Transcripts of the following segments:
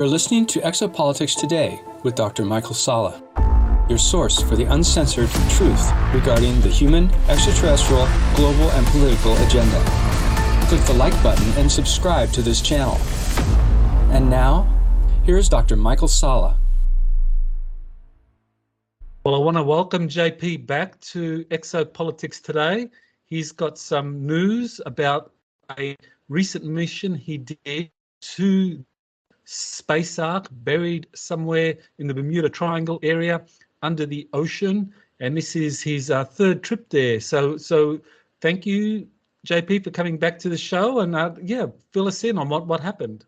You're listening to Exopolitics Today with Dr. Michael Salla, your source for the uncensored truth regarding the human, extraterrestrial, global, and political agenda. Click the like button and subscribe to this channel. And now, here's Dr. Michael Salla. Well, I want to welcome JP back to Exopolitics Today. He's got some news about a recent mission he did to space arc buried somewhere in the Bermuda Triangle area under the ocean, and this is his third trip there. So thank you, JP, for coming back to the show, and fill us in on what happened.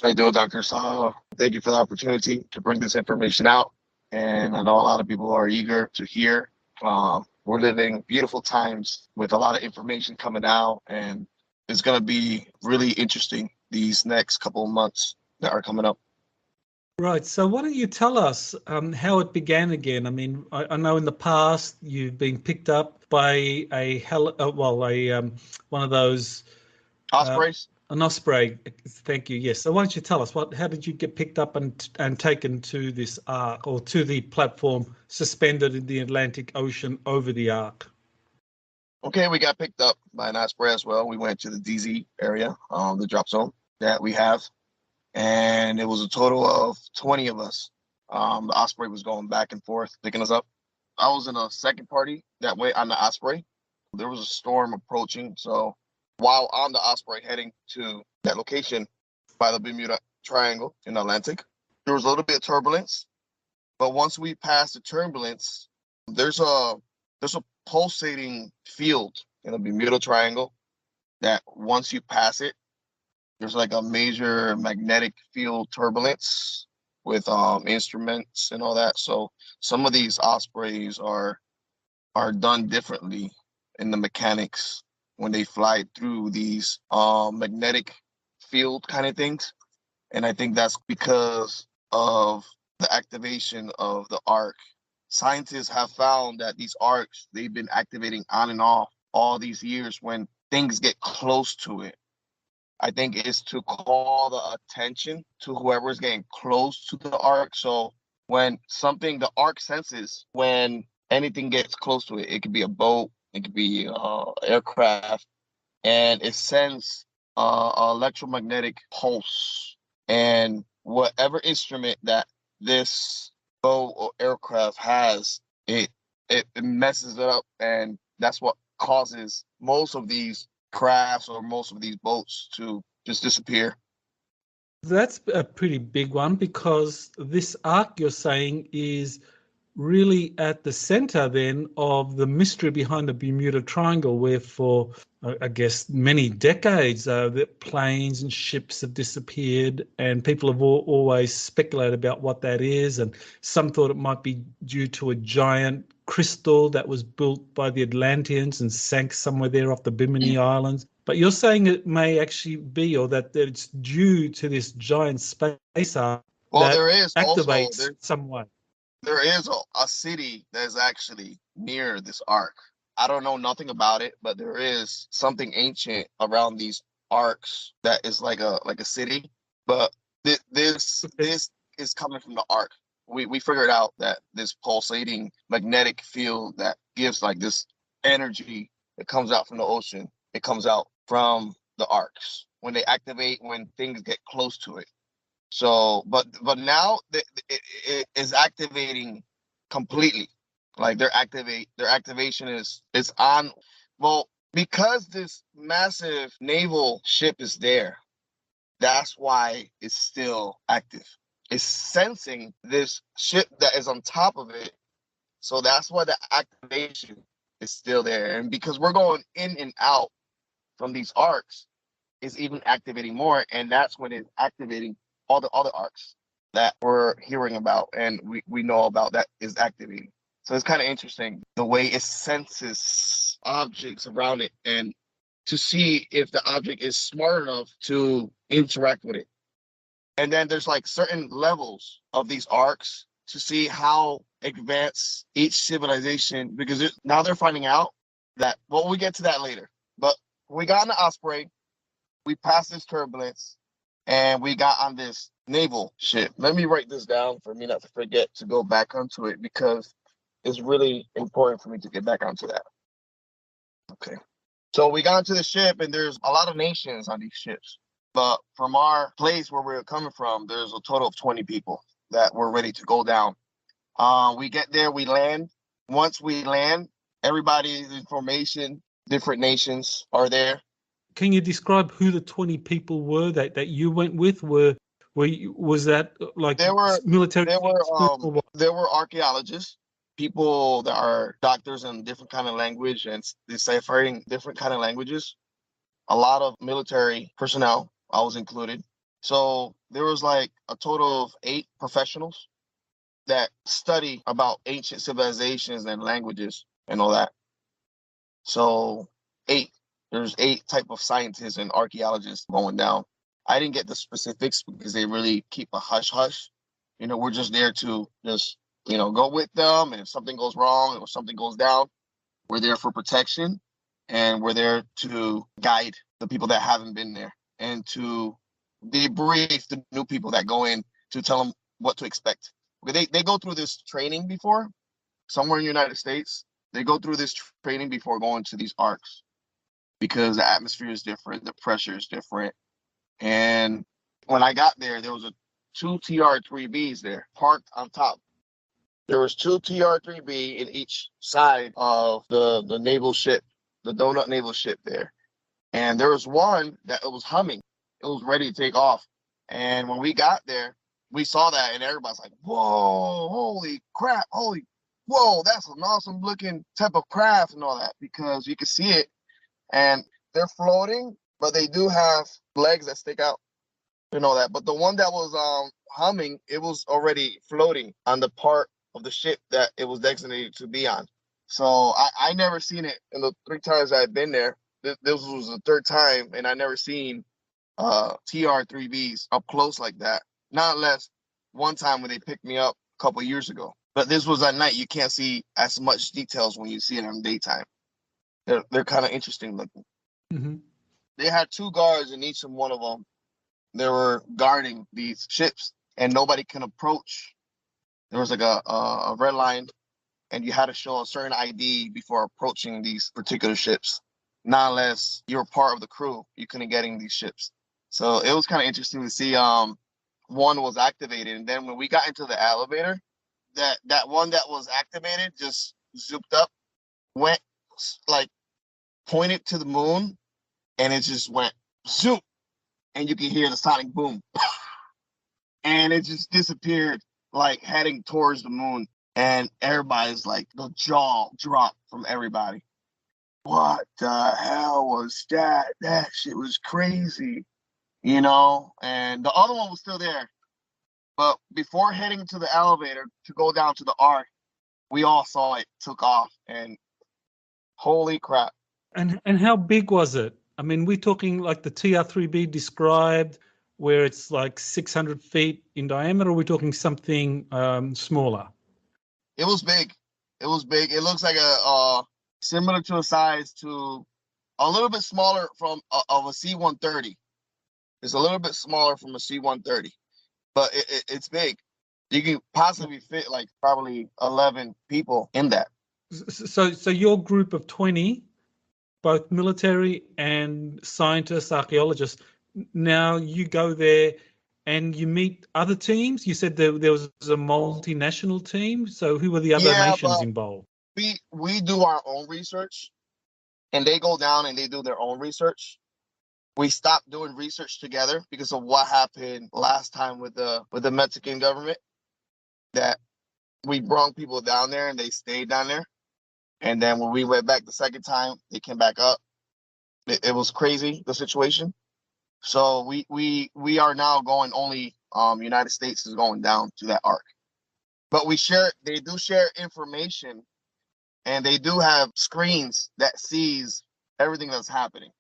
How you doing, Dr. Salla? Thank you for the opportunity to bring this information out, and I know a lot of people are eager to hear. We're living beautiful times with a lot of information coming out, and it's going to be really interesting these next couple of months that are coming up. Right. So why don't you tell us how it began again? I mean, I know in the past you've been picked up by one of those Ospreys. An osprey. Thank you. Yes. So why don't you tell us how did you get picked up and taken to this arc, or to the platform suspended in the Atlantic Ocean over the arc? Okay, we got picked up by an osprey as well. We went to the DZ area, the drop zone that we have. And it was a total of 20 of us. The osprey was going back and forth, picking us up. I was in a second party that went on the osprey. There was a storm approaching. So while on the osprey heading to that location by the Bermuda Triangle in the Atlantic, there was a little bit of turbulence. But once we passed the turbulence, there's a pulsating field in the Bermuda Triangle that once you pass it, there's like a major magnetic field turbulence with instruments and all that. So some of these ospreys are done differently in the mechanics when they fly through these magnetic field kind of things. And I think that's because of the activation of the arc. Scientists have found that these arcs, they've been activating on and off all these years when things get close to it. I think it's to call the attention to whoever's getting close to the arc. So when the arc senses when anything gets close to it, it could be a boat, it could be aircraft, and it sends an electromagnetic pulse. And whatever instrument that this boat or aircraft has, it messes it up, and that's what causes most of these crafts or most of these boats to just disappear. That's a pretty big one, because this arc, you're saying, is really at the center then of the mystery behind the Bermuda Triangle, where for I guess many decades the planes and ships have disappeared, and people have always speculated about what that is, and some thought it might be due to a giant crystal that was built by the Atlanteans and sank somewhere there off the Bimini Islands. But you're saying it may actually be, or that it's due to this giant space arc that there is activates also, some way. There is a city that is actually near this arc. I don't know nothing about it, but there is something ancient around these arcs that is like a city. But this is coming from the arc. We figured out that this pulsating magnetic field that gives like this energy that comes out from the ocean, it comes out from the arcs when they activate, when things get close to it. So, but now it is activating completely. Like their activation is on. Well, because this massive naval ship is there, that's why it's still active. It's sensing this ship that is on top of it. So that's why the activation is still there. And because we're going in and out from these arcs, it's even activating more. And that's when it's activating all the other arcs that we're hearing about and we know about that is activating. So it's kind of interesting the way it senses objects around it, and to see if the object is smart enough to interact with it. And then there's like certain levels of these arcs to see how advanced each civilization, because now they're finding out that, well, we get to that later. But we got on the Osprey, we passed this turbulence, and we got on this naval ship. Let me write this down for me not to forget to go back onto it, because it's really important for me to get back onto that. Okay. So we got into the ship, and there's a lot of nations on these ships. But from our place where we're coming from, there's a total of 20 people that were ready to go down. We get there, we land. Once we land, everybody's information, different nations are there. Can you describe who the 20 people were that you went with? Was that like There were military? there were archaeologists, people that are doctors in different kind of language and deciphering different kind of languages. A lot of military personnel, I was included. So there was like a total of 8 professionals that study about ancient civilizations and languages and all that. So 8. There's 8 type of scientists and archaeologists going down. I didn't get the specifics because they really keep a hush-hush. You know, we're just there to just, you know, go with them. And if something goes wrong or something goes down, we're there for protection. And we're there to guide the people that haven't been there and to debrief the new people that go in, to tell them what to expect. Because they go through this training before, somewhere in the United States. They go through this training before going to these arcs, because the atmosphere is different, the pressure is different. And when I got there, there was 2 TR-3Bs there parked on top. There was 2 TR-3B in each side of the naval ship, the donut naval ship there. And there was one that it was humming. It was ready to take off. And when we got there, we saw that, and everybody's like, whoa, holy crap, whoa, that's an awesome looking type of craft and all that, because you can see it. And they're floating, but they do have legs that stick out and all that. But the one that was humming, it was already floating on the part of the ship that it was designated to be on. So I never seen it in the 3 times I've been there. This was the 3rd time, and I never seen TR-3Bs up close like that. Not unless one time when they picked me up a couple of years ago. But this was at night. You can't see as much details when you see it in daytime. They're kind of interesting looking. Mm-hmm. They had 2 guards in each and one of them. They were guarding these ships, and nobody can approach. There was like a red line, and you had to show a certain ID before approaching these particular ships. Not unless you're part of the crew, you couldn't get in these ships. So it was kind of interesting to see. One was activated, and then when we got into the elevator, that one that was activated just zooped up, went like pointed to the moon, and it just went zoop, and you can hear the sonic boom, and it just disappeared, like heading towards the moon. And everybody's like, the jaw dropped from everybody. What the hell was that? That shit was crazy, you know? And the other one was still there. But before heading to the elevator to go down to the Arc, we all saw it took off, and holy crap. And how big was it? I mean, we're talking like the TR-3B described, where it's like 600 feet in diameter, or we're talking something smaller? It was big. It was big. It looks like a similar to a size to a little bit smaller from of a C-130. It's a little bit smaller from a C-130, but it's big. You can possibly fit like probably 11 people in that. So your group of 20, both military and scientists, archaeologists, now you go there and you meet other teams. You said there was a multinational team. So who were the other nations involved? We do our own research, and they go down and they do their own research. We stopped doing research together because of what happened last time with the Mexican government, that we brought people down there and they stayed down there. And then when we went back the second time, they came back up. It was crazy, the situation. So we are now going only United States is going down to that arc. But they do share information, and they do have screens that sees everything that's happening.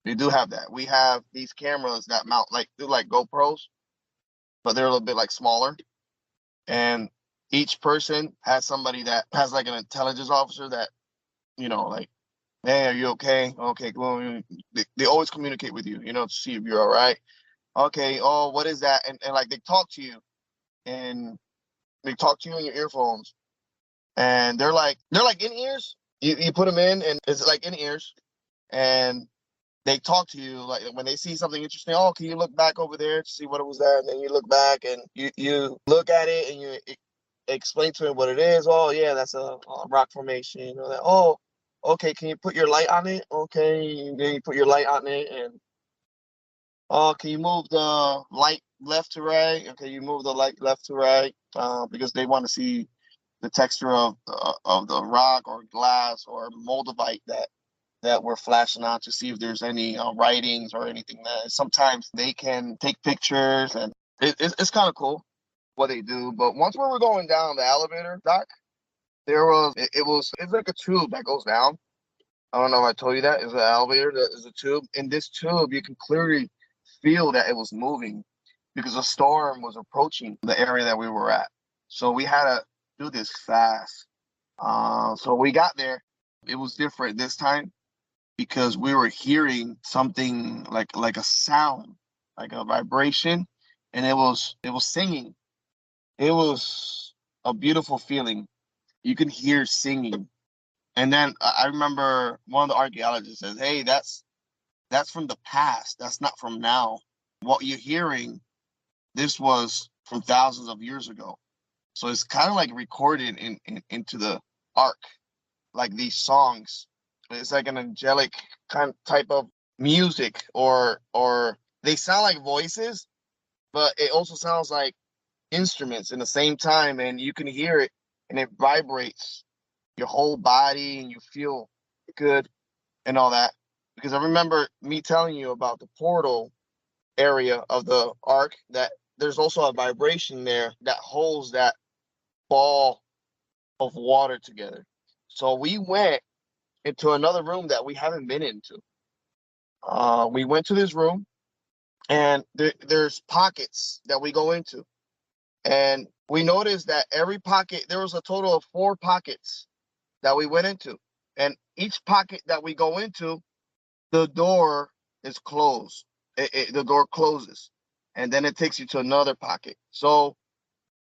They do have that. We have these cameras that mount they're like GoPros, but they're a little bit like smaller. And each person has somebody that has like an intelligence officer that, you know, like, hey, are you okay? Okay, well, they always communicate with you, you know, to see if you're all right. Okay, oh, what is that? And like they talk to you, and they talk to you in your earphones, and they're like in ears. You put them in, and it's like in ears, and they talk to you like when they see something interesting. Oh, can you look back over there to see what it was there? And then you look back and you look at it and you explain to him what it is. Oh, yeah, that's a rock formation. Or that. Oh, okay, can you put your light on it? Okay, then you put your light on it, and oh, can you move the light left to right? Okay, you move the light left to right because they want to see the texture of the rock or glass or moldavite that we're flashing on to see if there's any writings or anything. That sometimes they can take pictures, and it's kind of cool what they do. But once we were going down the elevator, Doc, it's like a tube that goes down. I don't know if I told you that. It's an elevator that is a tube. In this tube, you can clearly feel that it was moving because a storm was approaching the area that we were at. So we had to do this fast. So we got there. It was different this time because we were hearing something like a sound, like a vibration, and it was singing. It was a beautiful feeling. You can hear singing. And then I remember one of the archaeologists says, "Hey, that's from the past. That's not from now. What you're hearing, this was from thousands of years ago." So it's kind of like recorded into the ark, like these songs. It's like an angelic type of music, or they sound like voices, but it also sounds like instruments in the same time, and you can hear it, and it vibrates your whole body, and you feel good and all that. Because I remember me telling you about the portal area of the ark, that there's also a vibration there that holds that ball of water together. So we went into another room that we haven't been into. We went to this room, and there's pockets that we go into. And we noticed that every pocket, there was a total of 4 pockets that we went into. And each pocket that we go into, the door is closed. The door closes. And then it takes you to another pocket. So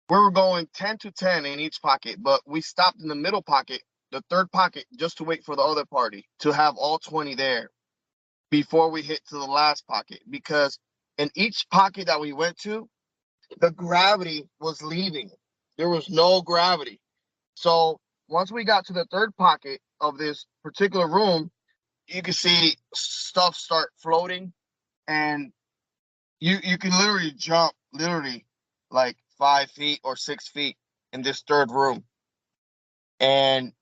we were going 10 to 10 in each pocket, but we stopped in the middle pocket, the third pocket, just to wait for the other party to have all 20 there before we hit to the last pocket. Because in each pocket that we went to, the gravity was leaving. There was no gravity. So once we got to the third pocket of this particular room, you can see stuff start floating, and you can literally jump like 5 feet or 6 feet in this third room. And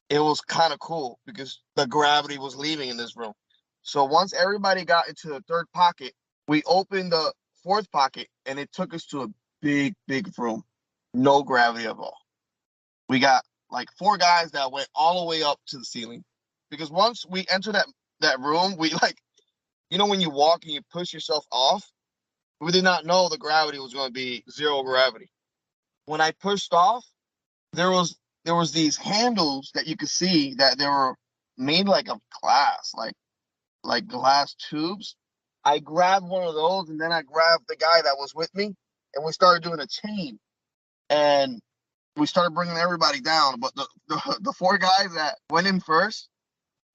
it was kind of cool because the gravity was leaving in this room. So once everybody got into the third pocket, we opened the fourth pocket, and it took us to a big room. No gravity at all. We got like 4 guys that went all the way up to the ceiling. Because once we enter that room, we when you walk and you push yourself off, we did not know the gravity was going to be 0 gravity. When I pushed off, there was these handles that you could see that they were made like of glass, like glass tubes. I grabbed one of those, and then I grabbed the guy that was with me, and we started doing a chain, and we started bringing everybody down. But the 4 guys that went in first,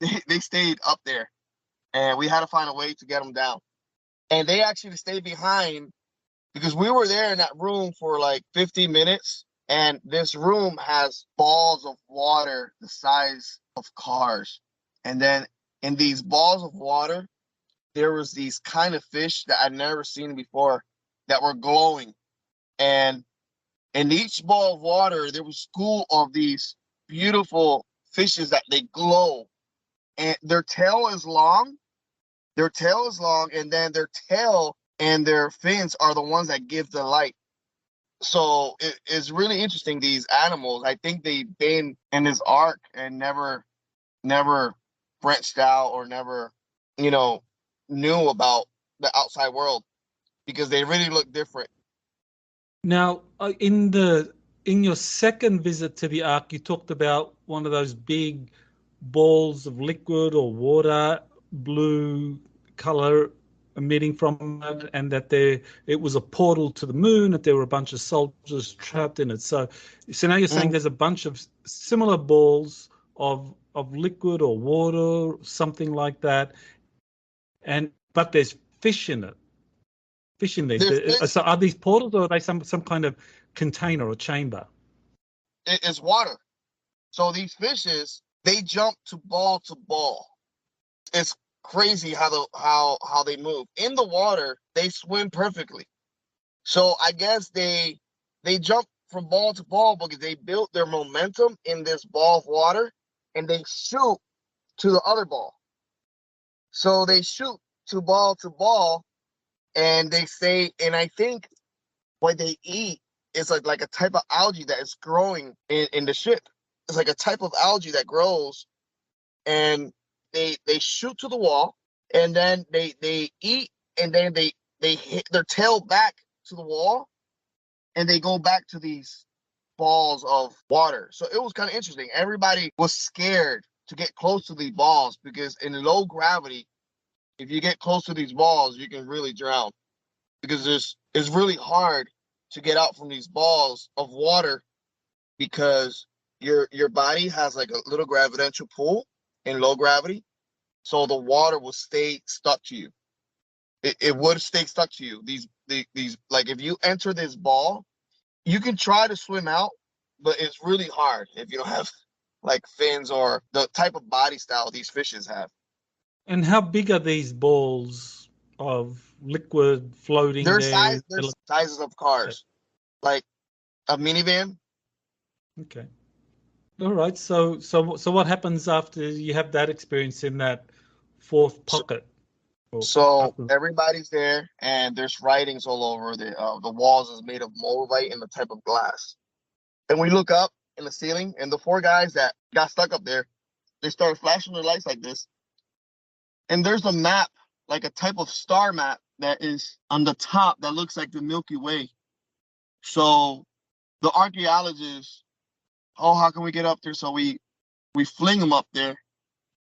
they stayed up there, and we had to find a way to get them down. And they actually stayed behind because we were there in that room for like 15 minutes. And this room has balls of water the size of cars. And then in these balls of water, there was these kind of fish that I'd never seen before that were glowing. And in each ball of water, there was a school of these beautiful fishes that they glow. And their tail is long, and then their tail and their fins are the ones that give the light. So it's really interesting, these animals. I think they've been in this ark and never branched out or never, knew about the outside world because they really look different. Now, in your second visit to the Ark, you talked about one of those big balls of liquid or water, blue color. emitting from it, and that it was a portal to the moon, that there were a bunch of soldiers trapped in it. So now you're saying there's a bunch of similar balls of liquid or water, something like that, but there's fish in it. Fish in there. So are these portals, or are they some kind of container or chamber? It's water. So these fishes, they jump to ball. It's crazy how they move. In the water, they swim perfectly. So I guess they jump from ball to ball because they built their momentum in this ball of water, and they shoot to the other ball. So they shoot to ball, and they stay. And I think what they eat is like a type of algae that is growing in the ship. It's like a type of algae that grows, and they shoot to the wall, and then they eat, and then they hit their tail back to the wall, and they go back to these balls of water. So it was kind of interesting. Everybody was scared to get close to these balls because in low gravity, if you get close to these balls, you can really drown, because it's really hard to get out from these balls of water, because your body has like a little gravitational pull in low gravity, so the water will stay stuck to you. It would stay stuck to you. These like, if you enter this ball, you can try to swim out, but it's really hard if you don't have like fins or the type of body style these fishes have. And how big are these balls of liquid floating They're there? sizes of cars, like a minivan. Okay. All right. So what happens after you have that experience in that fourth pocket? So everybody's there, and there's writings all over. The walls is made of moldavite and a type of glass. And we look up in the ceiling, and the four guys that got stuck up there, they started flashing their lights like this. And there's a map, like a type of star map, that is on the top that looks like the Milky Way. So the archaeologists, how can we get up there? So we fling them up there,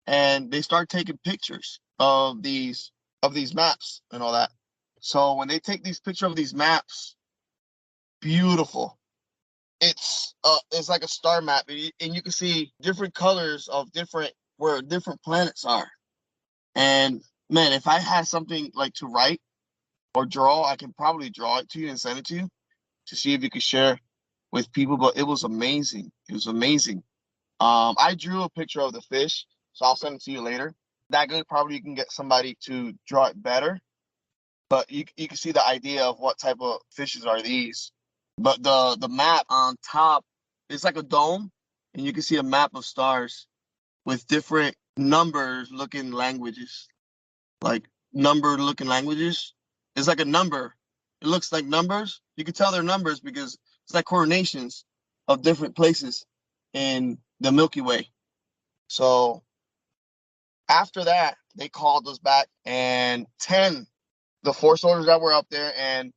and they start taking pictures of these maps and all that. So when they take these pictures of these maps, beautiful. It's like a star map, and you can see different colors of where different planets are. And man, if I had something like to write or draw, I can probably draw it to you and send it to you to see if you could share with people. But it was amazing. It was amazing. I drew a picture of the fish, so I'll send it to you later. That good, probably you can get somebody to draw it better. But you can see the idea of what type of fishes are these. But the map on top, it's like a dome, and you can see a map of stars with different number-looking languages. Like number-looking languages. It's like a number. It looks like numbers. You can tell they're numbers because it's like coordinations of different places in the Milky Way. So after that, they called us back, and the 4 soldiers that were up there and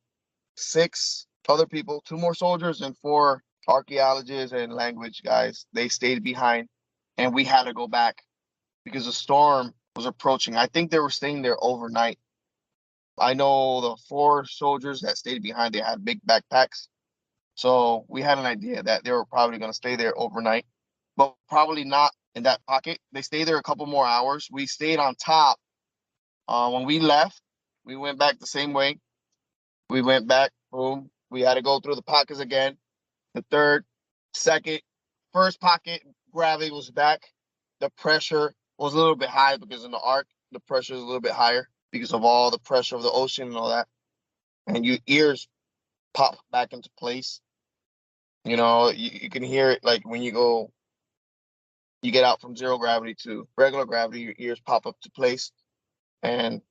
6 other people, 2 more soldiers and 4 archaeologists and language guys, they stayed behind, and we had to go back because the storm was approaching. I think they were staying there overnight. I know the 4 soldiers that stayed behind, they had big backpacks. So we had an idea that they were probably going to stay there overnight, but probably not in that pocket. They stayed there a couple more hours. We stayed on top. When we left, we went back the same way. We went back, boom. We had to go through the pockets again. The third, second, first pocket, gravity was back. The pressure was a little bit high because in the arc, the pressure is a little bit higher because of all the pressure of the ocean and all that. And your ears pop back into place. You know, you can hear it like when you get out from 0 gravity to regular gravity, your ears pop up to place. And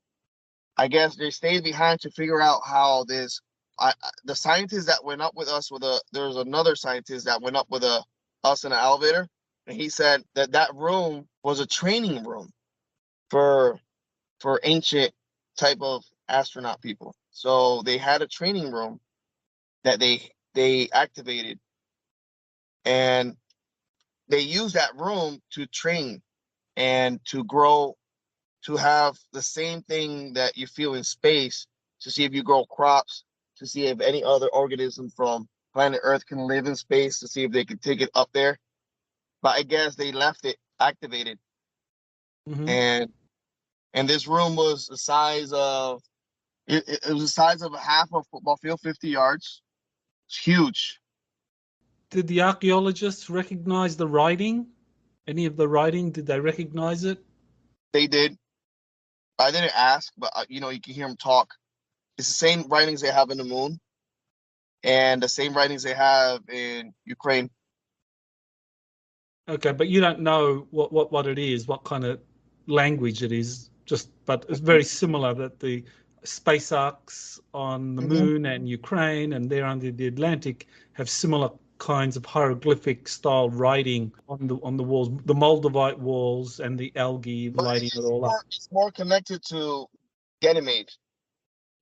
I guess they stayed behind to figure out how the scientist that went up with us there was another scientist that went up with us in an elevator, and he said that room was a training room for ancient type of astronaut people. So they had a training room that they activated, and they used that room to train and to grow to have the same thing that you feel in space, to see if you grow crops, to see if any other organism from planet Earth can live in space, to see if they can take it up there. But I guess they left it activated. Mm-hmm. And this room was the size of it was the size of a half of a football field, 50 yards. It's huge. Did the archaeologists recognize the writing? Any of the writing, did they recognize it? They did. I didn't ask, but you can hear them talk. It's the same writings they have in the moon, and the same writings they have in Ukraine. Okay, but you don't know what it is, what kind of language it is. But it's very similar that the space arcs on the moon and Ukraine and there under the Atlantic have similar kinds of hieroglyphic style writing on the walls, the Moldavite walls and the algae lighting it all up. It's more connected to Ganymede,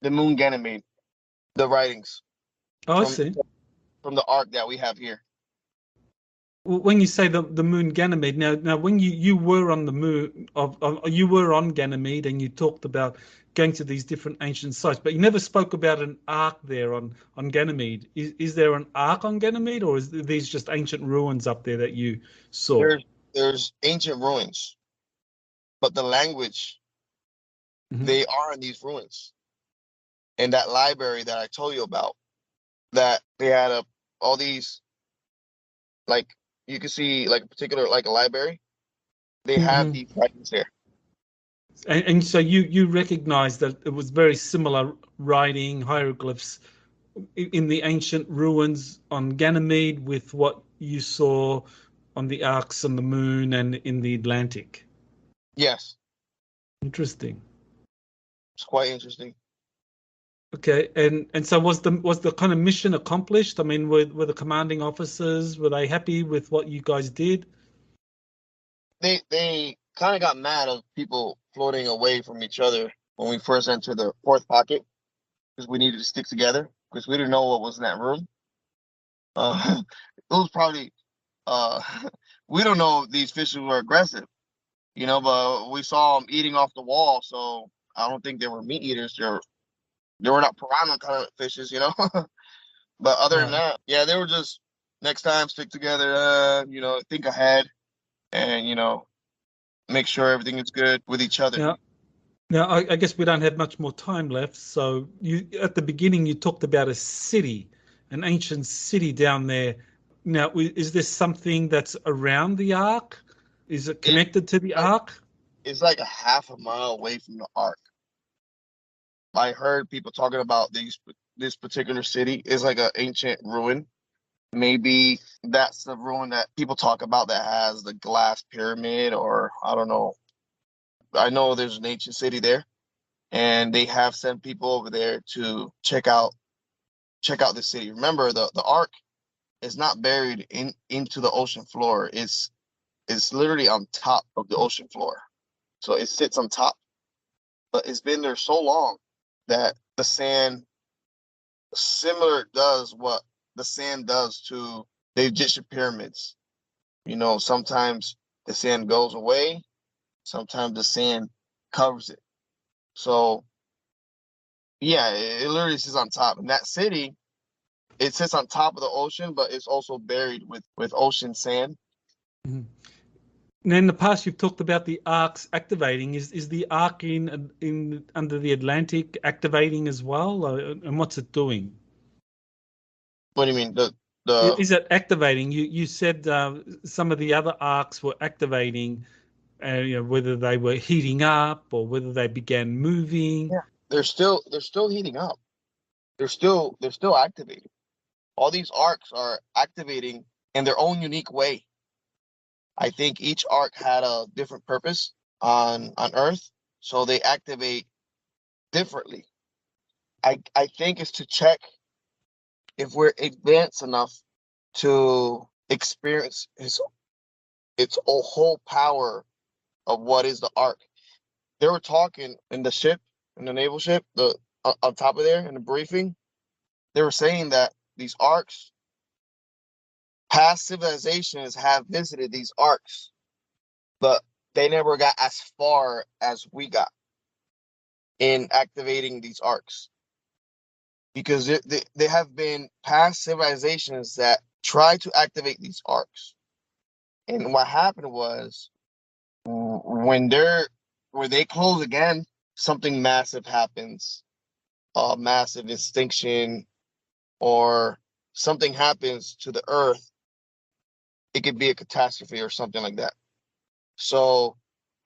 the moon Ganymede, the writings. Oh, I see. From the arc that we have here. When you say the moon Ganymede, now when you were on the moon you were on Ganymede and you talked about going to these different ancient sites, but you never spoke about an ark there on Ganymede. Is there an ark on Ganymede, or is these just ancient ruins up there that you saw? There's ancient ruins, but the language they are in these ruins. And that library that I told you about, that they had all these, like, you can see like a particular, like a library, they have these writings there. And so you recognize that it was very similar writing, hieroglyphs in the ancient ruins on Ganymede with what you saw on the arcs on the moon and in the Atlantic. Yes. Interesting. It's quite interesting. Okay, and so was the kind of mission accomplished? I mean, were the commanding officers, were they happy with what you guys did? They kind of got mad of people floating away from each other when we first entered the fourth pocket, because we needed to stick together, because we didn't know what was in that room. It was probably we don't know if these fishes were aggressive, but we saw them eating off the wall, so I don't think they were meat eaters. They were not piranha kind of fishes, But other than that, yeah, they were just next time stick together, think ahead, and make sure everything is good with each other. Now I guess we don't have much more time left. So you at the beginning you talked about a city, an ancient city down there. Now is this something that's around the Ark? Is it connected to the Ark? It's like a half a mile away from the Ark. I heard people talking about this particular city is like an ancient ruin. Maybe that's the ruin that people talk about that has the glass pyramid, or I don't know. I know there's an ancient city there, and they have sent people over there to check out the city. Remember, the Ark is not buried into the ocean floor. It's literally on top of the ocean floor. So it sits on top. But it's been there so long that the sand does what the sand does to the Egyptian pyramids. Sometimes the sand goes away, sometimes the sand covers it. So yeah, it literally sits on top. And that city, it sits on top of the ocean, but it's also buried with ocean sand. Mm-hmm. Now, in the past, you've talked about the arcs activating. Is the arc in under the Atlantic activating as well, and what's it doing? What do you mean? Is it activating? You said some of the other arcs were activating, whether they were heating up or whether they began moving. Yeah, they're still heating up. They're still activating. All these arcs are activating in their own unique way. I think each arc had a different purpose on Earth, so they activate differently. I think it's to check if we're advanced enough to experience its whole power of what is the arc. They were talking in the naval ship, on top of there in the briefing. They were saying that these arcs, past civilizations have visited these arcs, but they never got as far as we got in activating these arcs. Because there have been past civilizations that tried to activate these arcs. And what happened was when they close again, something massive happens, a massive extinction, or something happens to the earth. It could be a catastrophe or something like that. So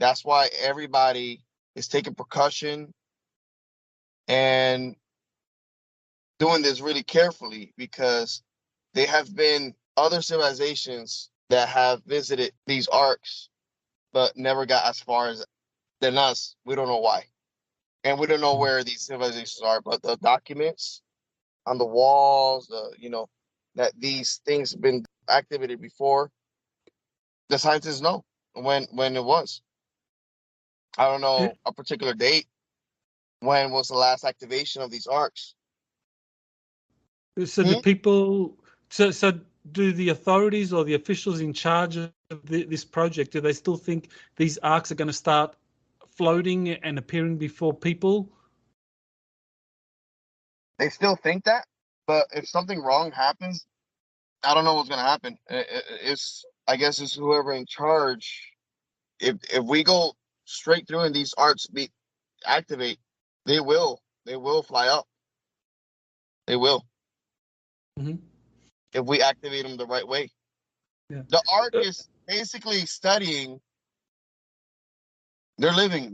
that's why everybody is taking precaution and doing this really carefully, because there have been other civilizations that have visited these arcs but never got as far as than us. We don't know why. And we don't know where these civilizations are, but the documents on the walls, that these things have been activated before, the scientists know when it was. I don't know a particular date. When was the last activation of these arcs? So do the authorities or the officials in charge of this project, do they still think these arcs are going to start floating and appearing before people? They still think that, but if something wrong happens, I don't know what's going to happen. I guess it's whoever in charge. If we go straight through and these arcs activate, they will fly up. They will. Mm-hmm. If we activate them the right way. Yeah. The arc is basically studying. They're living.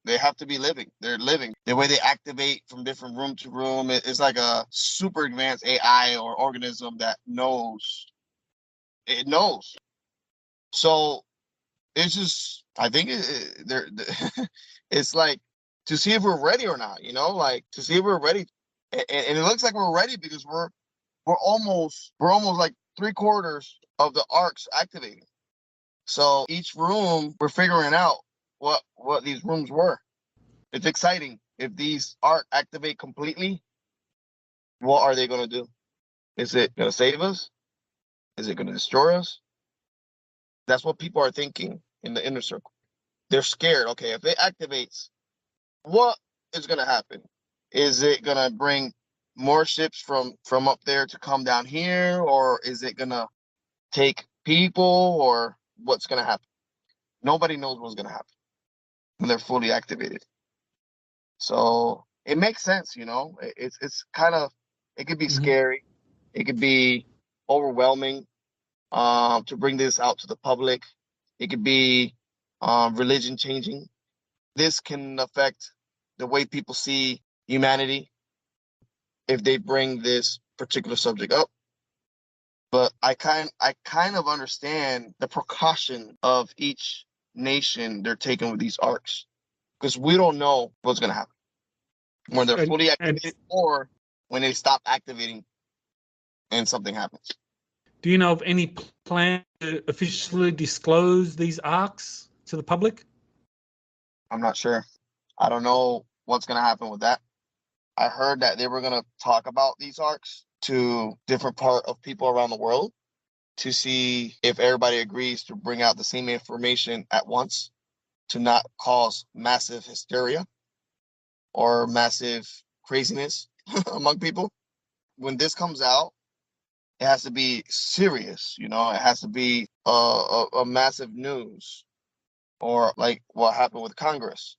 They have to be living. They're living. The way they activate from different room to room, it's like a super advanced AI or organism that knows. It knows. So it's just, I think it's like to see if we're ready or not, like to see if we're ready. And it looks like we're ready because we're almost like 3/4 of the arcs activating. So each room we're figuring out what these rooms were. It's exciting. If these arcs activate completely, what are they going to do? Is it going to save us? Is it going to destroy us? That's what people are thinking in the inner circle. They're scared. Okay, if it activates, what is going to happen? Is it going to bring more ships from up there to come down here, or is it going to take people, or what's going to happen? Nobody knows what's going to happen when they're fully activated. So it makes sense, it's kind of, it could be scary. It could be overwhelming to bring this out to the public. It could be religion changing. This can affect the way people see humanity if they bring this particular subject up. But I kind of understand the precaution of each nation they're taking with these arcs, because we don't know what's going to happen when they're fully activated or when they stop activating and something happens. Do you know of any plan to officially disclose these arcs to the public? I'm not sure. I don't know what's going to happen with that. I heard that they were going to talk about these arcs to different part of people around the world to see if everybody agrees to bring out the same information at once to not cause massive hysteria or massive craziness among people. When this comes out, it has to be serious, it has to be a massive news, or like what happened with Congress.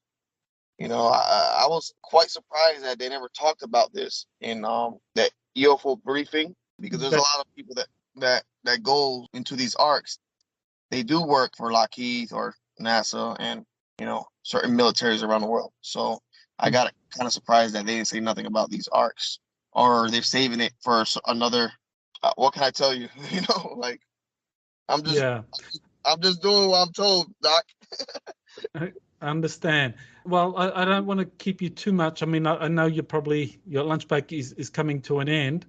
I was quite surprised that they never talked about this in that UFO briefing, because there's a lot of people that go into these arcs. They do work for Lockheed or NASA and certain militaries around the world. So I got kind of surprised that they didn't say nothing about these arcs, or they're saving it for another. What can I tell you? Like I'm just doing what I'm told, Doc. I understand. Well, I don't want to keep you too much. I mean, I know your lunch break is coming to an end.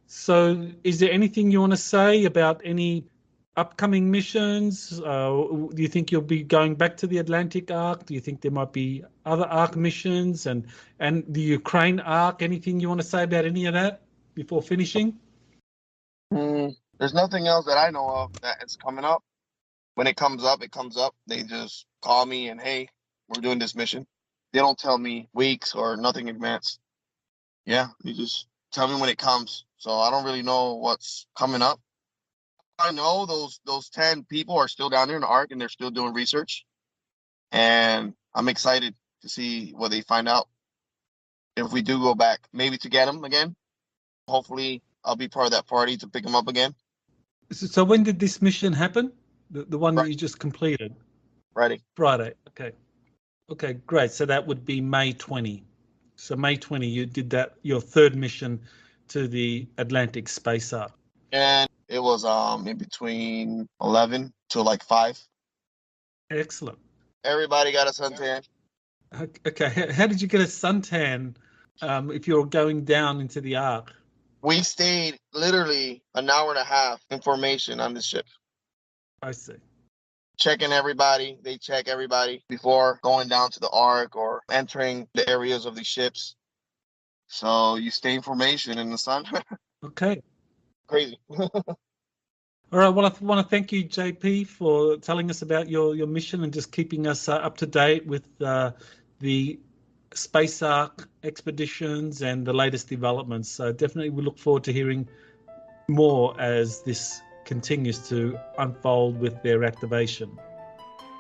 So is there anything you want to say about any upcoming missions? Do you think you'll be going back to the Atlantic Arc? Do you think there might be other Arc missions and the Ukraine Arc? Anything you want to say about any of that before finishing? There's nothing else that I know of that is coming up. when it comes up, it comes up. They just call me and, hey, we're doing this mission. They don't tell me weeks or nothing in advance. Yeah, they just tell me when it comes. So I don't really know what's coming up. I know those 10 people are still down there in the Ark and they're still doing research. And I'm excited to see what they find out. If we do go back, maybe to get them again. Hopefully I'll be part of that party to pick them up again. So when did this mission happen? The one that you just completed? Friday. Okay. Okay, great. So that would be May 20. So May 20, you did that, your third mission to the Atlantic Space Ark. And it was in between 11 to like 5. Excellent. Everybody got a suntan. Okay, how did you get a suntan if you're going down into the Ark? We stayed literally an hour and a half in formation on the ship. I see. Checking everybody. They check everybody before going down to the Ark or entering the areas of the ships. So you stay in formation in the sun. Okay. Crazy. All right. Well, I want to thank you, JP, for telling us about your mission and just keeping us up to date with the Space Ark expeditions and the latest developments. So definitely we look forward to hearing more as this continues to unfold with their activation.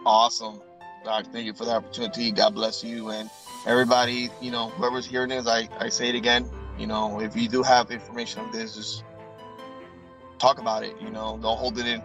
Awesome. Doc, thank you for the opportunity. God bless you and everybody, whoever's hearing this, I say it again, if you do have information on this, just talk about it, don't hold it in.